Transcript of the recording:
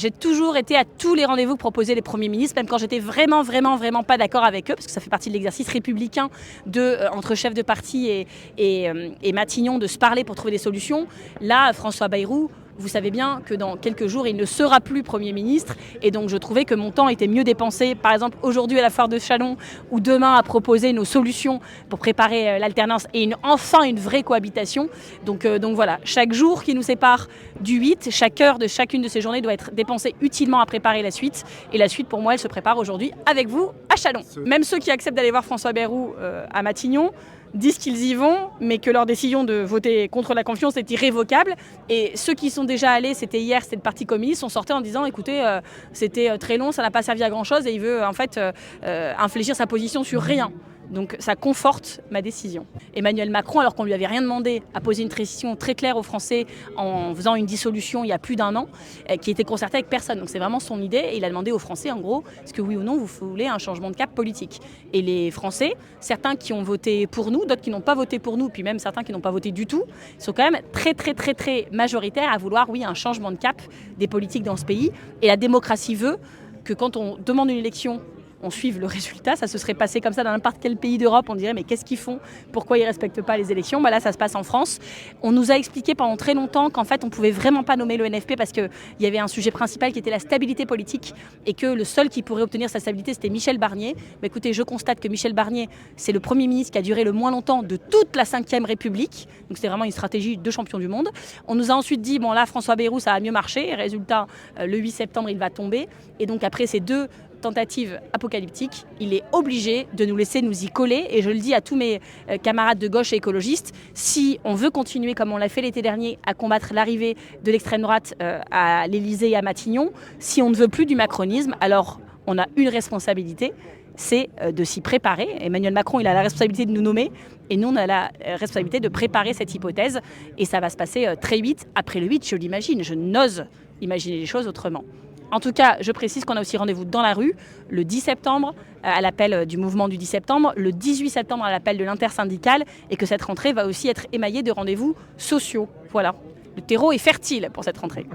J'ai toujours été à tous les rendez-vous que proposaient les premiers ministres, même quand j'étais vraiment pas d'accord avec eux, parce que ça fait partie de l'exercice républicain entre chefs de parti et Matignon de se parler pour trouver des solutions. Là, François Bayrou, vous savez bien que dans quelques jours, il ne sera plus Premier ministre. Et donc, je trouvais que mon temps était mieux dépensé, par exemple, aujourd'hui à la foire de Châlons, ou demain à proposer nos solutions pour préparer l'alternance et enfin une vraie cohabitation. Donc voilà, chaque jour qui nous sépare du 8, chaque heure de chacune de ces journées doit être dépensée utilement à préparer la suite. Et la suite, pour moi, elle se prépare aujourd'hui avec vous à Châlons. Même ceux qui acceptent d'aller voir François Bayrou à Matignon disent qu'ils y vont, mais que leur décision de voter contre la confiance est irrévocable. Et ceux qui sont déjà allés, c'était hier, c'était le Parti communiste, sont sortis en disant écoutez, c'était très long, ça n'a pas servi à grand chose et il veut en fait infléchir sa position sur rien. Donc ça conforte ma décision. Emmanuel Macron, alors qu'on lui avait rien demandé, a posé une transition très claire aux Français en faisant une dissolution il y a plus d'1 an, qui était concertée avec personne. Donc c'est vraiment son idée et il a demandé aux Français en gros, est-ce que oui ou non vous voulez un changement de cap politique. Et les Français, certains qui ont voté pour nous, d'autres qui n'ont pas voté pour nous, puis même certains qui n'ont pas voté du tout, sont quand même très majoritaires à vouloir oui un changement de cap des politiques dans ce pays. Et la démocratie veut que quand on demande une élection, on suive le résultat. Ça se serait passé comme ça dans n'importe quel pays d'Europe. On dirait mais qu'est-ce qu'ils font? Pourquoi ils ne respectent pas les élections? Là, ça se passe en France. On nous a expliqué pendant très longtemps qu'en fait, on ne pouvait vraiment pas nommer le NFP parce qu'il y avait un sujet principal qui était la stabilité politique et que le seul qui pourrait obtenir sa stabilité, c'était Michel Barnier. Mais écoutez, je constate que Michel Barnier, c'est le Premier ministre qui a duré le moins longtemps de toute la Ve République. Donc c'était vraiment une stratégie de champion du monde. On nous a ensuite dit, bon là, François Bayrou, ça a mieux marché. Résultat, le 8 septembre, il va tomber. Et donc après ces deux tentative apocalyptique, il est obligé de nous laisser nous y coller. Et je le dis à tous mes camarades de gauche et écologistes, si on veut continuer comme on l'a fait l'été dernier à combattre l'arrivée de l'extrême droite à l'Élysée et à Matignon, si on ne veut plus du macronisme, alors on a une responsabilité, c'est de s'y préparer. Emmanuel Macron, il a la responsabilité de nous nommer et nous, on a la responsabilité de préparer cette hypothèse. Et ça va se passer très vite. Après le 8, je l'imagine, je n'ose imaginer les choses autrement. En tout cas, je précise qu'on a aussi rendez-vous dans la rue le 10 septembre à l'appel du mouvement du 10 septembre, le 18 septembre à l'appel de l'intersyndicale et que cette rentrée va aussi être émaillée de rendez-vous sociaux. Voilà, le terreau est fertile pour cette rentrée.